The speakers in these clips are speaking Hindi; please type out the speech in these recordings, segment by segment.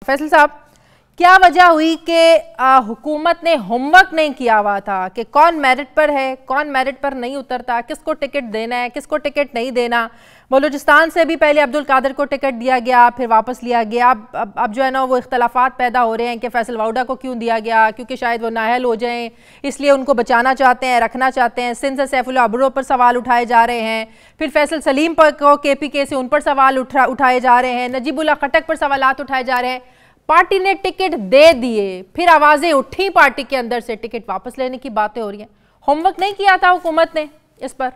फैसल साहब, क्या वजह हुई कि हुकूमत ने होमवर्क नहीं किया हुआ था कि कौन मेरिट पर है, कौन मेरिट पर नहीं उतरता, किसको टिकट देना है, किसको टिकट नहीं देना। बलूचिस्तान से भी पहले अब्दुल कादिर को टिकट दिया गया, फिर वापस लिया गया। अब जो है ना वो इख्तलाफात पैदा हो रहे हैं कि फैसल वाउडा को क्यों दिया गया, क्योंकि शायद वो नाअहल हो जाएं, इसलिए उनको बचाना चाहते हैं, रखना चाहते हैं। सिंध से सैफुल्लाह अबरो पर सवाल उठाए जा रहे हैं, फिर फैसल सलीम पर को KPK से उन पर सवाल उठाए जा रहे हैं, नजीबुल्लाह खटक पर सवालात उठाए जा रहे हैं। पार्टी ने टिकट दे दिए, फिर आवाजें उठी पार्टी के अंदर से टिकट वापस लेने की बातें हो रही हैं। होमवर्क नहीं किया था हुकूमत ने इस पर?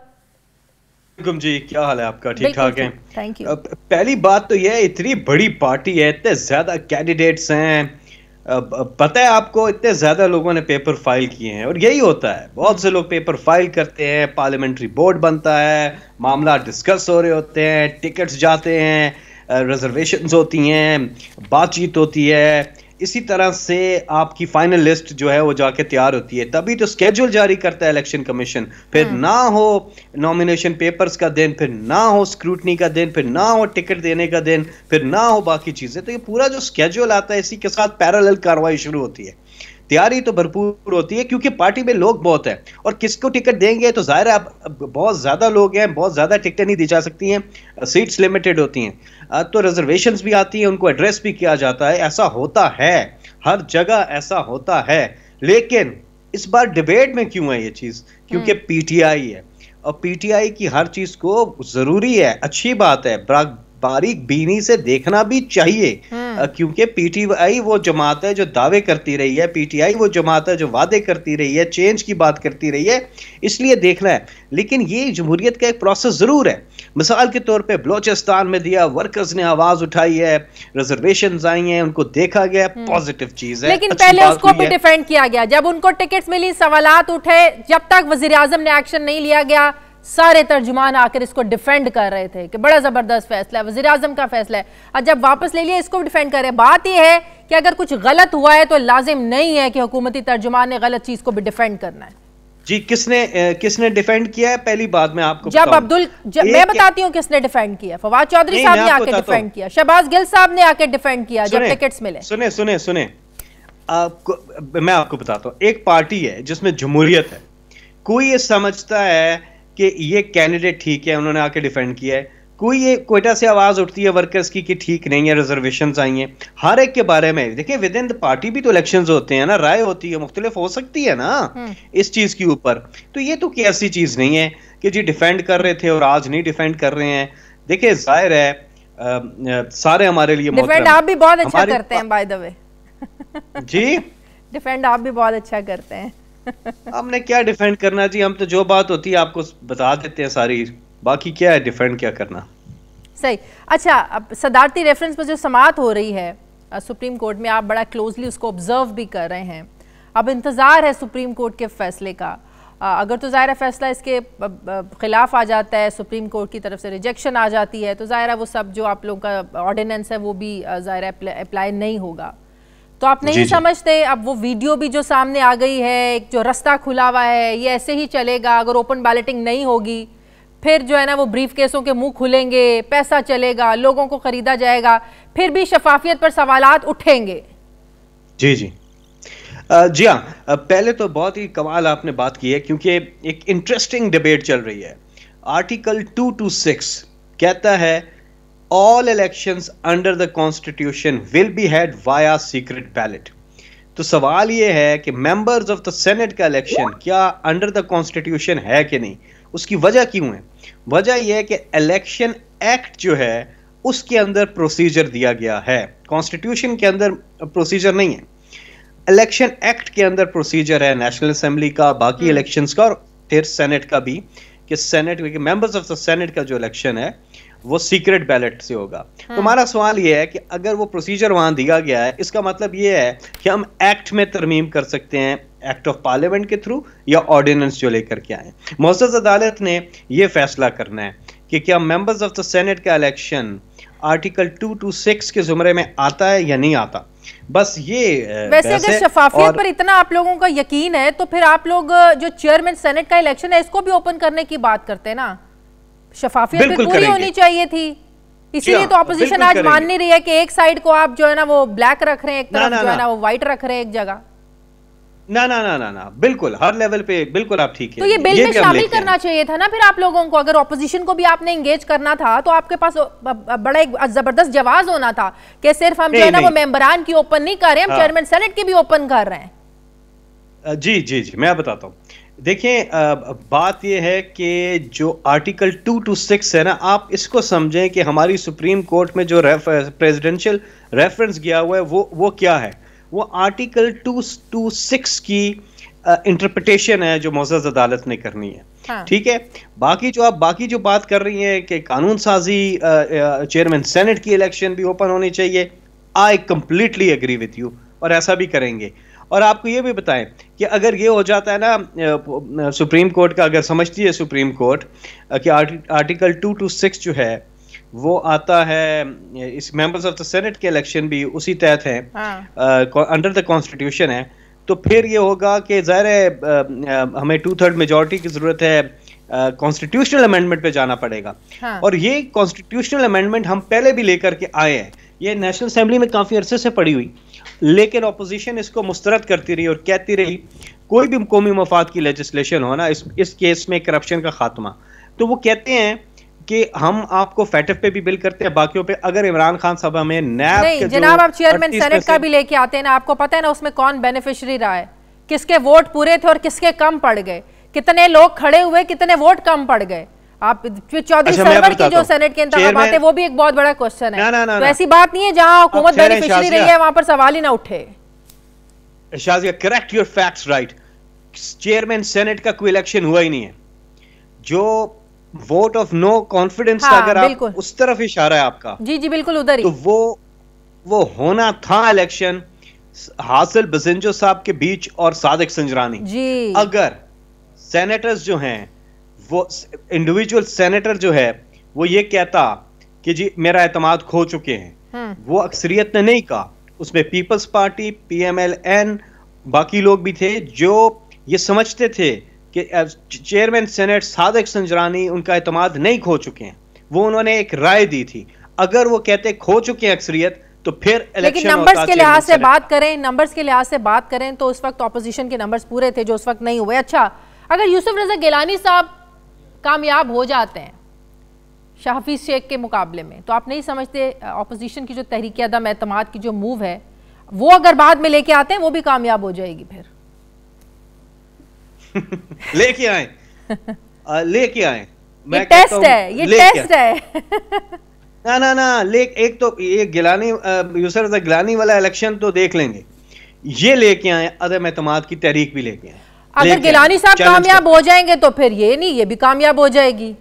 जी, क्या हाल है आपका? ठीक ठाक है, थैंक यू। पहली बात तो यह इतनी बड़ी पार्टी है, इतने ज्यादा कैंडिडेट्स हैं, पता है आपको, इतने ज्यादा लोगों ने पेपर फाइल किए हैं। और यही होता है, बहुत से लोग पेपर फाइल करते हैं, पार्लियामेंट्री बोर्ड बनता है, मामला डिस्कस हो रहे होते हैं, टिकट्स जाते हैं, रिजर्वेशंस होती हैं, बातचीत होती है, इसी तरह से आपकी फाइनल लिस्ट जो है वो जाके तैयार होती है। तभी तो स्केड्यूल जारी करता है इलेक्शन कमीशन। फिर ना हो नॉमिनेशन पेपर्स का दिन, फिर ना हो स्क्रूटनी का दिन, फिर ना हो टिकट देने का दिन, फिर ना हो बाकी चीजें। तो ये पूरा जो स्केड्यूल आता है, इसी के साथ पैरेलल कार्रवाई शुरू होती है। तैयारी तो भरपूर होती है क्योंकि पार्टी में लोग बहुत हैं, और किसको टिकट देंगे तो जाहिर है अब बहुत ज्यादा लोग हैं, बहुत ज्यादा टिकटें नहीं दी जा सकती हैं, सीट्स लिमिटेड होती हैं, तो रिजर्वेशंस भी आती हैं, उनको एड्रेस भी किया जाता है। ऐसा होता है, हर जगह ऐसा होता है। लेकिन इस बार डिबेट में क्यों है ये चीज? क्योंकि PTI है, और PTI की हर चीज को जरूरी है, अच्छी बात है, बारीक बीनी से देखना भी चाहिए, क्योंकि PTI वो जमात है जो दावे करती रही है, PTI वो जमात है जो वादे करती रही है, चेंज की बात करती रही है, इसलिए देखना है। लेकिन ये जमहूरियत का एक प्रोसेस जरूर है। मिसाल के तौर पे बलोचिस्तान में दिया, वर्कर्स ने आवाज उठाई है, रिजर्वेशंस आई हैं, उनको देखा गया, पॉजिटिव चीज है। लेकिन पहले उसको भी डिफेंड किया गया, जब उनको टिकट्स मिली, सवालात उठे, जब तक वजीर आजम ने एक्शन नहीं लिया गया, सारे तर्जुमान आकर इसको डिफेंड कर रहे थे कि बड़ा जबरदस्त फैसला है, वजीर आजम का फैसला है। और जब वापस ले लिया, इसको डिफेंड कर रहे। बात यह है कि अगर कुछ गलत हुआ है तो लाजिम नहीं है कि हुकूमती तर्जुमान ने गलत चीज को भी डिफेंड करना है। जी, किसने डिफेंड किया है? पहली बात मैं आपको मैं बताती हूँ किसने डिफेंड किया। फवाद चौधरी साहब ने आके डिफेंड किया, शहबाज गिल साहब ने आके डिफेंड किया जब टिकट्स मिले। सुने मैं आपको बताता हूँ। एक पार्टी है जिसमें जमहूरियत है, कोई ये समझता है कि ये कैंडिडेट ठीक है, उन्होंने आके डिफेंड किया है। कोई ये कोयटा से आवाज उठती है वर्कर्स की कि ठीक नहीं है, रिजर्वेशंस आई हैं। हर एक के बारे में देखिए, विद इन द पार्टी भी तो इलेक्शंस होते हैं ना, राय होती है, मुख्तलिफ हो सकती है ना इस चीज के ऊपर। तो ये तो कोई ऐसी चीज नहीं है कि जी डिफेंड कर रहे थे और आज नहीं डिफेंड कर रहे हैं। देखिए जाहिर है सारे हमारे लिए डिफेंड आप भी बहुत अच्छा करते हैं बाय द वे। जी, डिफेंड आप भी बहुत अच्छा करते हैं। हमने क्या डिफेंड करना जी, हम तो जो बात होती है आपको बता देते हैं सारी, बाकी क्या है डिफेंड क्या करना। सही। अच्छा, अब सदारती रेफरेंस पर जो समाअत हो रही है सुप्रीम कोर्ट में, आप बड़ा क्लोजली उसको ऑब्जर्व भी कर रहे हैं। अब इंतज़ार है सुप्रीम कोर्ट के फैसले का। अगर तो ज़ाहिर है फैसला इसके खिलाफ आ जाता है, सुप्रीम कोर्ट की तरफ से रिजेक्शन आ जाती है, तो ज़ाहिर है वो सब जो आप लोगों का ऑर्डिनेंस है वो भी ज़ाहिर है अप्लाई नहीं होगा। तो आप नहीं समझते अब वो वीडियो भी जो सामने आ गई है, एक जो रास्ता खुला हुआ है, ये ऐसे ही चलेगा? अगर ओपन बैलेटिंग नहीं होगी, फिर जो है ना वो ब्रीफ केसों के मुंह खुलेंगे, पैसा चलेगा, लोगों को खरीदा जाएगा, फिर भी शफाफियत पर सवालात उठेंगे। जी जी जी हाँ, पहले तो बहुत ही कमाल आपने बात की है, क्योंकि एक इंटरेस्टिंग डिबेट चल रही है। आर्टिकल 226 कहता है all elections under the constitution will be held via secret ballot। तो सवाल ये है कि मेंबर्स ऑफ द सेनेट का इलेक्शन क्या अंडर द कॉन्स्टिट्यूशन है कि नहीं? उसकी वजह क्यों है? वजह यह है कि इलेक्शन एक्ट जो है उसके अंदर प्रोसीजर दिया गया है, कॉन्स्टिट्यूशन के अंदर प्रोसीजर नहीं है। इलेक्शन एक्ट के अंदर प्रोसीजर है नेशनल असेंबली का, बाकी इलेक्शंस का, और फिर सेनेट का भी, कि senate members of the senate का जो इलेक्शन है वो सीक्रेट बैलेट से होगा। तो हमारा सवाल ये है कि अगर वो प्रोसीजर वहां दिया गया है, इसका मतलब ये है कि हम एक्ट में तरमीम कर सकते हैं, एक्ट ऑफ पार्लियामेंट के थ्रू या ऑर्डिनेंस जो लेकर के आए। मुअज़्ज़ज़ अदालत ने ये फैसला करना है कि क्या मेंबर्स ऑफ द सेनेट का इलेक्शन आर्टिकल 226 के जुमरे में आता है या नहीं आता। बस ये वैसे अगर शफाफियत पर इतना आप लोगों का यकीन है तो फिर आप लोग जो चेयरमैन सेनेट का इलेक्शन है इसको भी ओपन करने की बात करते हैं ना, शफाफियत भी पूरी होनी चाहिए थी। इसीलिए तो ऑपोजिशन आज मान नहीं रही है कि एक साइड को आप जो है ना वो ब्लैक रख रहे हैं, एक तरफ जो है ना वो व्हाइट रख रहे हैं एक जगह। ना ना ना ना ना, बिल्कुल हर लेवल पे बिल्कुल आप ठीक है। तो ये बिल में शामिल करना चाहिए था ना फिर आप लोगों को, अगर ऑपोजिशन को भी आपने एंगेज करना था तो आपके पास बड़ा एक जबरदस्त जवाब होना था कि सिर्फ हम जो है ना वो मेंबरान की ओपन नहीं कर रहे, हम चेयरमैन सेनेट की भी ओपन कर रहे हैं। जी जी जी, मैं बताता हूँ। देखिए बात यह है कि जो आर्टिकल 2 to 6 है ना, आप इसको समझें कि हमारी सुप्रीम कोर्ट में जो प्रेसिडेंशियल रेफरेंस गया हुआ है वो क्या है। वो आर्टिकल 2 to 6 की इंटरप्रिटेशन है जो मोअज़्ज़ज़ अदालत ने करनी है। हाँ। ठीक है, बाकी जो बात कर रही है कि कानून साजी चेयरमैन सेनेट की इलेक्शन भी ओपन होनी चाहिए, I completely agree with you, और ऐसा भी करेंगे। और आपको ये भी बताएं कि अगर ये हो जाता है ना, सुप्रीम कोर्ट का अगर समझती है सुप्रीम कोर्ट कि आर्टिकल 2 to 6 जो है वो आता है, इस मेंबर्स ऑफ द सेनेट के इलेक्शन भी उसी तहत है, अंडर द कॉन्स्टिट्यूशन है, तो फिर ये होगा कि ज़ाहिर है हमें 2/3 मेजॉरिटी की ज़रूरत है, कॉन्स्टिट्यूशनल अमेंडमेंट पे जाना पड़ेगा। हाँ। और ये कॉन्स्टिट्यूशनल अमेंडमेंट हम पहले भी लेकर के आए हैं, ये नेशनल असेंबली में काफ़ी अरसे से पड़ी हुई, लेकिन अपोजिशन इसको मुस्तरद करती रही और कहती रही कोई भी कौमी मफाद की लेजिस्लेशन हो ना, इस केस में करप्शन का खात्मा, तो वो कहते हैं कि हम आपको फैटफ पे भी बिल करते हैं, बाकियों पे। अगर इमरान खान साहब हमें नैब नहीं जनाब, आप चेयरमैन सेनेट का भी लेके आते हैं ना, आपको पता है ना उसमें कौन बेनिफिशियरी रहा है, किसके वोट पूरे थे और किसके कम पड़ गए, कितने लोग खड़े हुए, कितने वोट कम पड़ गए। आप चौधरी सरवर की जो सेनेट के इंतखाबात है वो भी एक बहुत बड़ा क्वेश्चन है। तो ऐसी बात नहीं है जहां हुकूमत बेनिफिशियरी रही है वहां पर सवाल ही ना उठे। Shazia, correct your facts right, chairman senate का कोई इलेक्शन हुआ ही नहीं है। जो वोट ऑफ नो कॉन्फिडेंस था, अगर आप उस तरफ इशारा है आपका, जी जी बिल्कुल उधर ही, तो वो होना था इलेक्शन हासिल बजिंजो साहब के बीच और सादिक संजरानी जी। अगर सेनेटर्स जो हैं, वो इंडिविजुअल सेनेटर जो है वो ये कहता कि जी मेरा एतमाद खो चुके हैं, वो अक्सरियत ने नहीं कहा, उसमें पीपल्स पार्टी, PMLN, बाकी लोग भी थे जो ये समझते थे कि चेयरमैन सेनेट सादिक संजरानी उनका एतमाद नहीं खो चुके हैं, वो उन्होंने एक राय दी थी। अगर वो कहते खो चुके हैं अक्सरियत, तो फिर लेकिन नंबर्स के लिहाज से बात करें, नंबर्स के लिहाज से बात करें तो उस वक्त ऑपोजिशन के नंबर्स पूरे थे जो उस वक्त नहीं हुए। अच्छा, अगर यूसुफ रजा गिलानी साहब कामयाब हो जाते हैं शाह हफीज शेख के मुकाबले में, तो आप नहीं समझते ऑपोजिशन की जो तहरीक अदम एतमाद की जो मूव है वो अगर बाद में लेके आते हैं वो भी कामयाब हो जाएगी? फिर लेके आए लेके आए, ये टेस्ट है, ये टेस्ट है। ना ना ना, एक तो ये गिलानी यूसुफ रजा गिलानी वाला इलेक्शन तो देख लेंगे, ये लेके आए अदम एतमाद की तहरीक भी लेके आए। अगर गिलानी साहब कामयाब हो जाएंगे तो फिर ये नहीं, ये भी कामयाब हो जाएगी।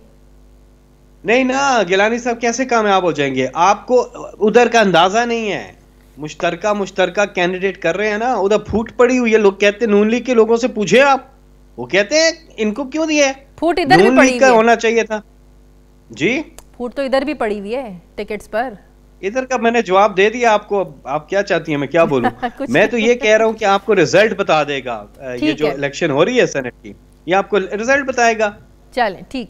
नहीं ना, गिलानी साहब कैसे कामयाब हो जाएंगे? आपको उधर का अंदाजा नहीं है। मुश्तरका कैंडिडेट कर रहे हैं ना, उधर फूट पड़ी हुई है। लोग कहते हैं नून लीग के लोगों से पूछे आप, वो कहते हैं इनको क्यों दिया है? फूट इधर भी पड़ी हुई है, होना चाहिए था जी। फूट तो इधर भी पड़ी हुई है टिकट्स पर। इधर का मैंने जवाब दे दिया आपको, आप क्या चाहती हैं मैं क्या बोलूं? मैं तो ये कह रहा हूं कि आपको रिजल्ट बता देगा, ये जो इलेक्शन हो रही है सेनेट की, ये आपको रिजल्ट बताएगा। चलें ठीक है।